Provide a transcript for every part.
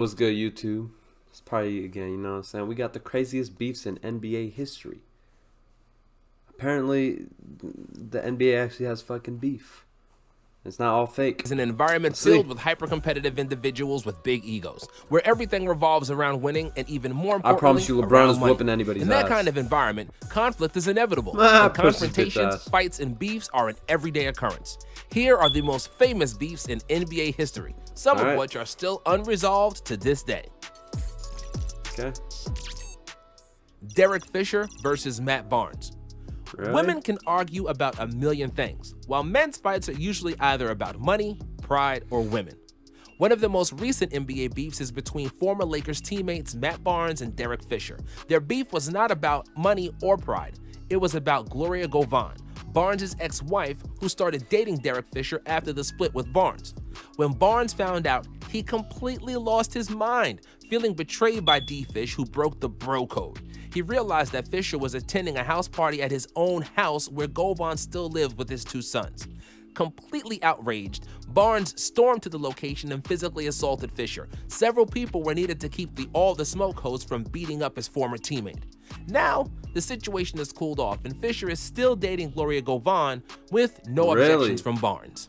What's good, YouTube? It's Paryeet again, you know what I'm saying? We got the craziest beefs in NBA history. Apparently, the NBA actually has fucking beef. It's not all fake. It's an environment filled with hyper-competitive individuals with big egos, where everything revolves around winning and even more importantly, I promise you, LeBron is whooping anybody's ass. In that kind of environment, conflict is inevitable. And confrontations, fights, and beefs are an everyday occurrence. Here are the most famous beefs in NBA history, some of which are still unresolved to this day. Okay. Derek Fisher versus Matt Barnes. Really? Women can argue about a million things, while men's fights are usually either about money, pride, or women. One of the most recent NBA beefs is between former Lakers teammates Matt Barnes and Derek Fisher. Their beef was not about money or pride. It was about Gloria Govan, Barnes' ex-wife, who started dating Derek Fisher after the split with Barnes. When Barnes found out, he completely lost his mind, feeling betrayed by D-Fish, who broke the bro code. He realized that Fisher was attending a house party at his own house where Govan still lived with his two sons. Completely outraged, Barnes stormed to the location and physically assaulted Fisher. Several people were needed to keep the All the Smoke host from beating up his former teammate. Now, the situation has cooled off and Fisher is still dating Gloria Govan with no objections from Barnes.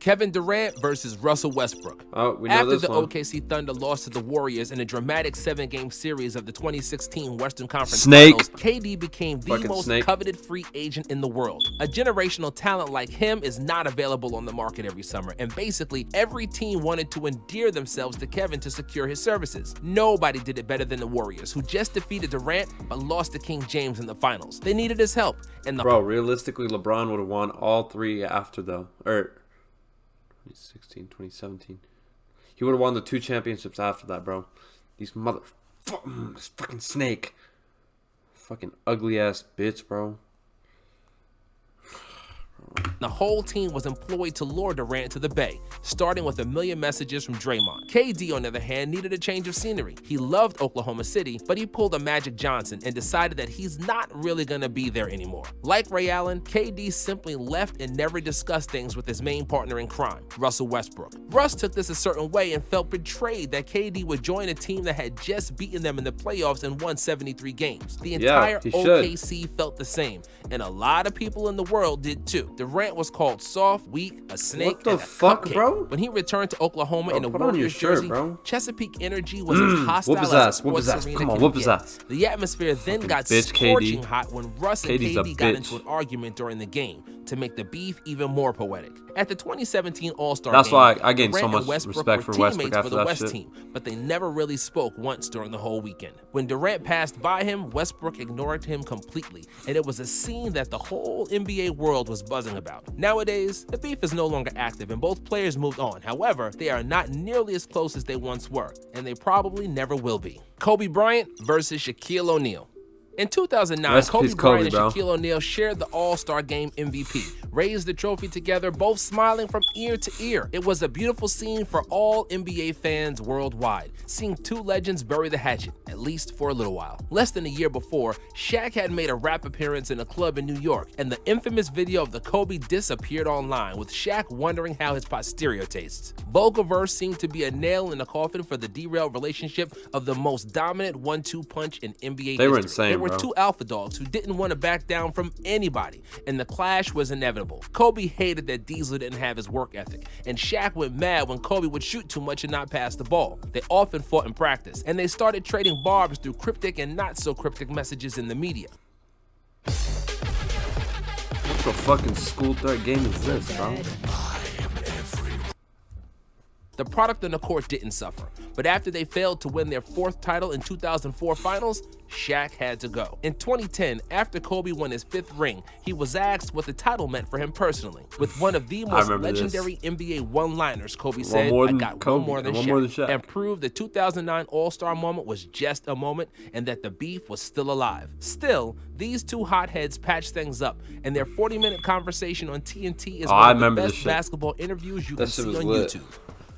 Kevin Durant versus Russell Westbrook. After the OKC Thunder lost to the Warriors in a dramatic 7-game series of the 2016 Western Conference Finals, KD became the most coveted free agent in the world. A generational talent like him is not available on the market every summer, and basically every team wanted to endear themselves to Kevin to secure his services. Nobody did it better than the Warriors, who just defeated Durant but lost to King James in the finals. They needed his help. And realistically, LeBron would have won all three after 2016, 2017. He would have won the 2 championships after that, bro. This fucking snake. Fucking ugly ass bitch, bro. The whole team was employed to lure Durant to the Bay, starting with a million messages from Draymond. KD, on the other hand, needed a change of scenery. He loved Oklahoma City, but he pulled a Magic Johnson and decided that he's not really gonna be there anymore. Like Ray Allen, KD simply left and never discussed things with his main partner in crime, Russell Westbrook. Russ took this a certain way and felt betrayed that KD would join a team that had just beaten them in the playoffs and won 73 games. The entire OKC felt the same, and a lot of people in the world did too. Durant was called soft, weak, a snake, and a cupcake. Bro? When he returned to Oklahoma in a Warriors jersey, Chesapeake energy was as hostile as a sports arena can get. The atmosphere then got scorching hot when Russ and KD got into an argument during the game to make the beef even more poetic. At the 2017 All-Star game, why I gained so Durant much and respect for Westbrook after for the that West shit. team, but they never really spoke once during the whole weekend. When Durant passed by him, Westbrook ignored him completely, and it was a scene that the whole NBA world was buzzing about. Nowadays, the beef is no longer active and both players moved on. However, they are not nearly as close as they once were, and they probably never will be. Kobe Bryant versus Shaquille O'Neal. In 2009, Kobe Bryant and Shaquille O'Neal shared the All-Star Game MVP, raised the trophy together, both smiling from ear to ear. It was a beautiful scene for all NBA fans worldwide, seeing two legends bury the hatchet, at least for a little while. Less than a year before, Shaq had made a rap appearance in a club in New York, and the infamous video of the Kobe diss appeared online, with Shaq wondering how his posterior tastes. Vulgarverse seemed to be a nail in the coffin for the derailed relationship of the most dominant 1-2 punch in NBA history. They were insane, They were two alpha dogs who didn't want to back down from anybody, and the clash was inevitable. Kobe hated that Diesel didn't have his work ethic, and Shaq went mad when Kobe would shoot too much and not pass the ball. They often fought in practice, and they started trading barbs through cryptic and not so cryptic messages in the media. What the fucking school third game is this, bro? The product on the court didn't suffer, but after they failed to win their 4th title in 2004 finals, Shaq had to go. In 2010, after Kobe won his 5th ring, he was asked what the title meant for him personally. With one of the most legendary NBA one-liners, Kobe said, "I got one more than Shaq," and proved the 2009 All-Star moment was just a moment and that the beef was still alive. Still, these two hotheads patched things up, and their 40-minute conversation on TNT is one of the best basketball interviews you can see on YouTube.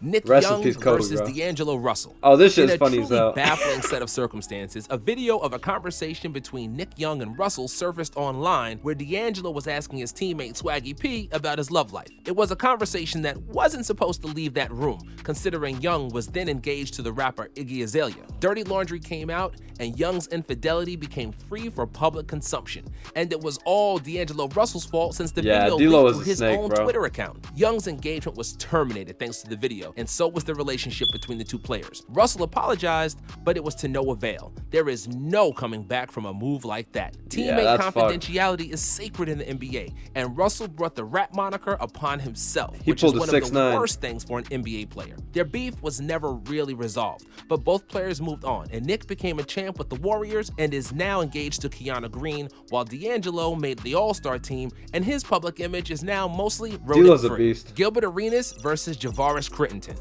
Nick Rest in Young peace, Kobe, versus bro. D'Angelo Russell. Oh, this In shit's a funny as truly hell. baffling set of circumstances, a video of a conversation between Nick Young and Russell surfaced online where D'Angelo was asking his teammate Swaggy P about his love life. It was a conversation that wasn't supposed to leave that room, considering Young was then engaged to the rapper Iggy Azalea. Dirty Laundry came out, and Young's infidelity became free for public consumption. And it was all D'Angelo Russell's fault since the Yeah, video D-Lo leaked was through a his snake, own bro. Twitter account. Young's engagement was terminated thanks to the video, and so was the relationship between the two players. Russell apologized, but it was to no avail. There is no coming back from a move like that. Teammate that's fucked. confidentiality is sacred in the NBA, and Russell brought the rap moniker upon himself, He which is pulled a one of the 6'9". worst things for an NBA player. Their beef was never really resolved, but both players moved on, and Nick became a champ with the Warriors and is now engaged to Kiana Green, while D'Angelo made the All-Star team, and his public image is now mostly D-Lo's a rodent-free. beast. Gilbert Arenas versus Javaris Crittenton.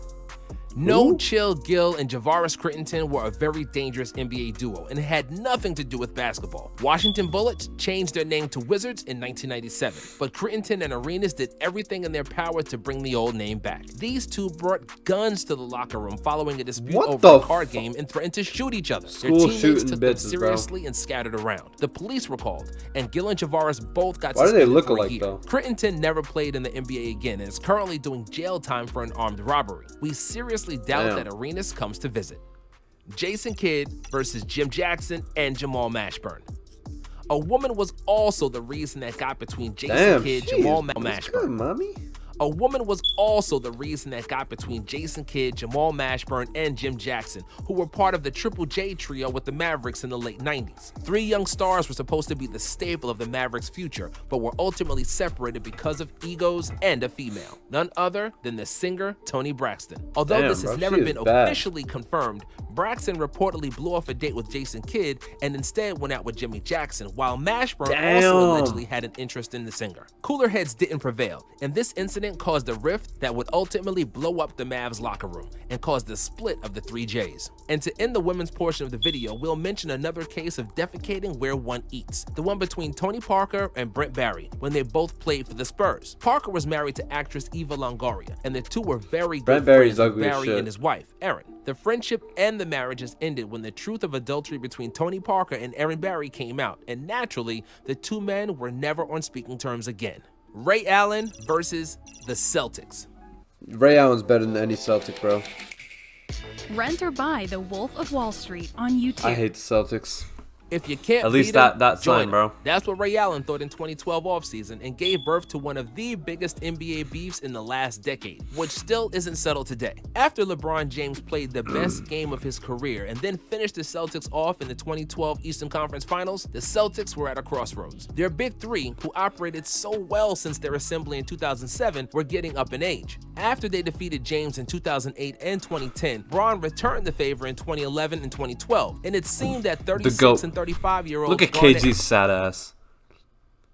No Ooh. Chill Gill and Javaris Crittenton were a very dangerous NBA duo and had nothing to do with basketball. Washington Bullets changed their name to Wizards in 1997, but Crittenton and Arenas did everything in their power to bring the old name back. These two brought guns to the locker room following a dispute What over the a card game and threatened to shoot each other. Their School teammates shooting took them bitches, bro. seriously and scattered around. The police were called, and Gill and Javaris both got Why do they suspended look for a alike, year. though? Crittenton never played in the NBA again and is currently doing jail time for an armed robbery. We seriously doubt Damn. that Arenas comes to visit. Jason Kidd versus Jim Jackson and Jamal Mashburn. A woman was also the reason that got between Jason Damn, Kidd, jeez, Jamal what's Mashburn. good, mommy? A woman was also the reason that got between Jason Kidd, Jamal Mashburn, and Jim Jackson, who were part of the Triple J trio with the Mavericks in the late 90s. Three young stars were supposed to be the staple of the Mavericks' future, but were ultimately separated because of egos and a female, none other than the singer Toni Braxton. Although Damn, this has bro, never she been is bad. officially confirmed, Braxton reportedly blew off a date with Jason Kidd and instead went out with Jimmy Jackson, while Mashburn also Damn. allegedly had an interest in the singer. Cooler heads didn't prevail, and this incident caused a rift that would ultimately blow up the Mavs locker room and cause the split of the three J's. And to end the women's portion of the video, we'll mention another case of defecating where one eats, the one between Tony Parker and Brent Barry when they both played for the Spurs. Parker was married to actress Eva Longoria, and the two were very good Brent Barry's friends with ugly as Barry shit. and his wife, Erin. The friendship and the marriages ended when the truth of adultery between Tony Parker and Erin Barry came out, and naturally, the two men were never on speaking terms again. Ray Allen versus the Celtics. Ray Allen's better than any Celtic, bro. Rent or buy The Wolf of Wall Street on YouTube. I hate the Celtics. If you can't At least beat 'em, that's join fine, 'em. bro. That's what Ray Allen thought in 2012 offseason and gave birth to one of the biggest NBA beefs in the last decade, which still isn't settled today. After LeBron James played the best game of his career and then finished the Celtics off in the 2012 Eastern Conference Finals, the Celtics were at a crossroads. Their big three, who operated so well since their assembly in 2007, were getting up in age. After they defeated James in 2008 and 2010, Bron returned the favor in 2011 and 2012, and it seemed that 36 GOAT. and 35-year-olds Look at Garnett KG's sad ass.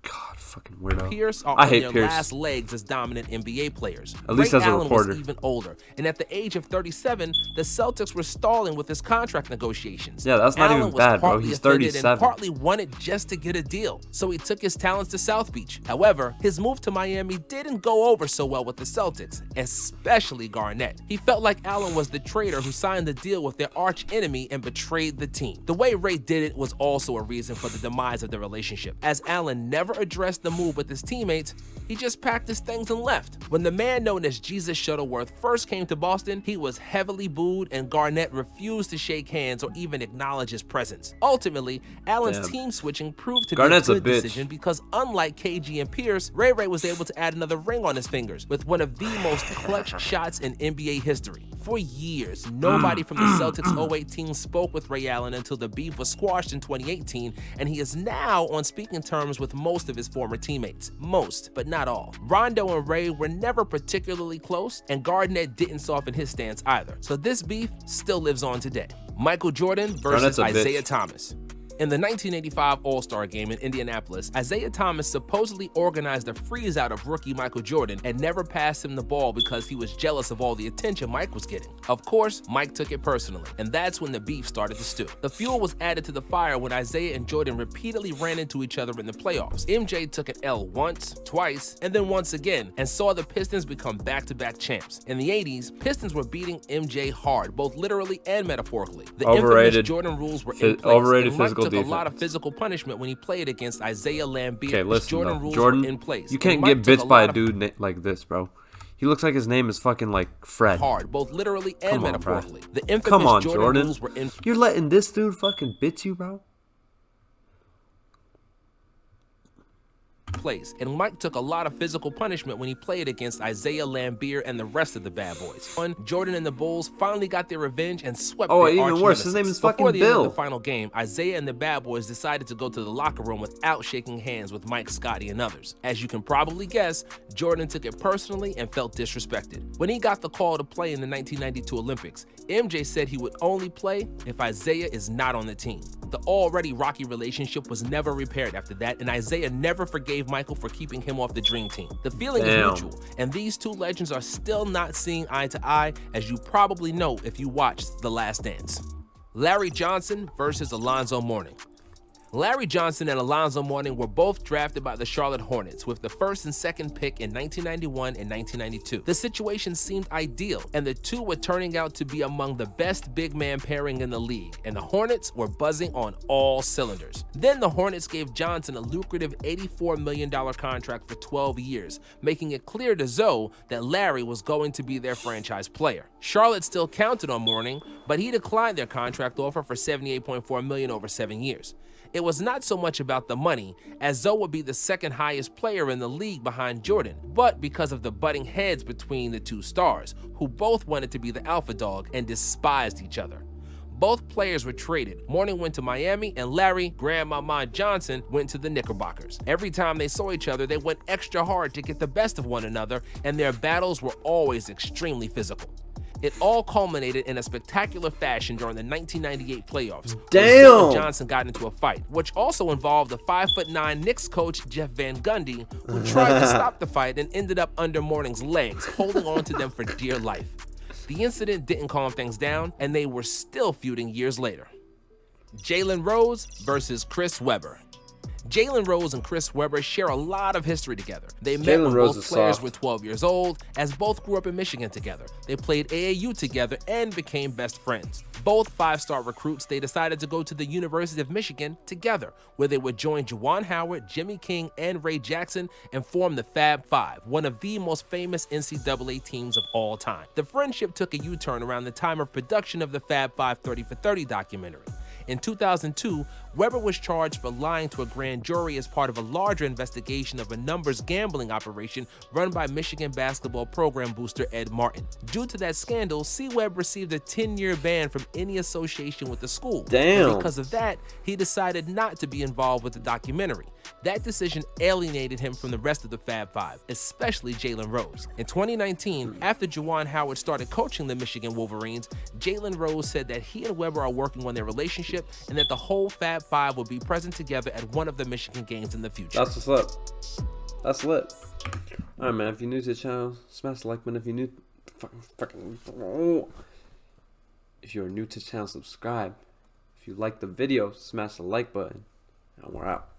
God, fucking weirdo. Pierce are I on hate their Pierce. last legs as dominant NBA players. At least Ray as a Allen reporter. was even older, and at the age of 37, the Celtics were stalling with his contract negotiations. Yeah, that's not Allen even was bad, bro. partly He's offended 37. and partly wanted just to get a deal, so he took his talents to South Beach. However, his move to Miami didn't go over so well with the Celtics, especially Garnett. He felt like Allen was the traitor who signed the deal with their arch enemy and betrayed the team. The way Ray did it was also a reason for the demise of the relationship, as Allen never addressed the move with his teammates. He just packed his things and left. When the man known as Jesus Shuttleworth first came to Boston, he was heavily booed and Garnett refused to shake hands or even acknowledge his presence. Ultimately, Allen's Damn. team switching proved to Garnett's be a a good bitch. decision because unlike KG and Pierce, Ray was able to add another ring on his fingers with one of the most clutch shots in NBA history. For years, nobody from the Celtics 08 team spoke with Ray Allen until the beef was squashed in 2018, and he is now on speaking terms with most of his former teammates. Most, but not all. Rondo and Ray were never particularly close, and Garnett didn't soften his stance either. So this beef still lives on today. Michael Jordan versus Garnett's a bitch. Isaiah Thomas. In the 1985 All-Star Game in Indianapolis, Isaiah Thomas supposedly organized a freeze-out of rookie Michael Jordan and never passed him the ball because he was jealous of all the attention Mike was getting. Of course, Mike took it personally, and that's when the beef started to stew. The fuel was added to the fire when Isaiah and Jordan repeatedly ran into each other in the playoffs. MJ took an L once, twice, and then once again, and saw the Pistons become back-to-back champs. In the 80s, Pistons were beating MJ hard, both literally and metaphorically. The infamous Jordan rules were in place, and Mike took a lot of physical punishment when he played against Isaiah Lambeer. Okay, listen, Jordan rules Jordan, were in place. You can't get bits by a dude like this, bro. He looks like his name is fucking like Fred. Hard, both literally and metaphorically. The infamous Come on, Jordan rules were in You're letting this dude fucking bit you, bro? place, and Mike took a lot of physical punishment when he played against Isaiah Lambeer and the rest of the bad boys. Jordan and the Bulls finally got their revenge and swept their even worse, his name is fucking Before the Bill. end of the final game, Isaiah and the bad boys decided to go to the locker room without shaking hands with Mike, Scotty, and others. As you can probably guess, Jordan took it personally and felt disrespected. When he got the call to play in the 1992 Olympics, MJ said he would only play if Isaiah is not on the team. The already rocky relationship was never repaired after that, and Isaiah never forgave Michael for keeping him off the dream team. The feeling is mutual, and these two legends are still not seeing eye to eye, as you probably know if you watched The Last Dance. Larry Johnson versus Alonzo Mourning. Larry Johnson and Alonzo Mourning were both drafted by the Charlotte Hornets with the first and second pick in 1991 and 1992. The situation seemed ideal, and the two were turning out to be among the best big man pairing in the league, and the Hornets were buzzing on all cylinders. Then the Hornets gave Johnson a lucrative $84 million contract for 12 years, making it clear to Zoe that Larry was going to be their franchise player. Charlotte still counted on Mourning, but he declined their contract offer for $78.4 million over 7 years. It was not so much about the money, as Zoe would be the second highest player in the league behind Jordan, but because of the butting heads between the two stars, who both wanted to be the alpha dog and despised each other. Both players were traded. Mourning went to Miami, and Larry, Grandmama Johnson, went to the Knickerbockers. Every time they saw each other, they went extra hard to get the best of one another, and their battles were always extremely physical. It all culminated in a spectacular fashion during the 1998 playoffs. Damn! Zoe and Johnson got into a fight, which also involved the 5'9" Knicks coach Jeff Van Gundy, who tried to stop the fight and ended up under Mourning's legs, holding on to them for dear life. The incident didn't calm things down, and they were still feuding years later. Jalen Rose versus Chris Webber. Jalen Rose and Chris Webber share a lot of history together. They met when both players were 12 years old, as both grew up in Michigan together. They played AAU together and became best friends. Both five-star recruits, they decided to go to the University of Michigan together, where they would join Juwan Howard, Jimmy King, and Ray Jackson and form the Fab Five, one of the most famous NCAA teams of all time. The friendship took a U-turn around the time of production of the Fab Five 30 for 30 documentary. In 2002, Webber was charged for lying to a grand jury as part of a larger investigation of a numbers gambling operation run by Michigan basketball program booster Ed Martin. Due to that scandal, C-Webb received a 10-year ban from any association with the school. Damn. And because of that, he decided not to be involved with the documentary. That decision alienated him from the rest of the Fab Five, especially Jalen Rose. In 2019, after Juwan Howard started coaching the Michigan Wolverines, Jalen Rose said that he and Webber are working on their relationship and that the whole Fab Five will be present together at one of the Michigan games in the future. That's what's up. That's lit. Alright, man. If you're new to the channel, smash the like button. If you're new, if you're new to the channel, subscribe. If you like the video, smash the like button. And we're out.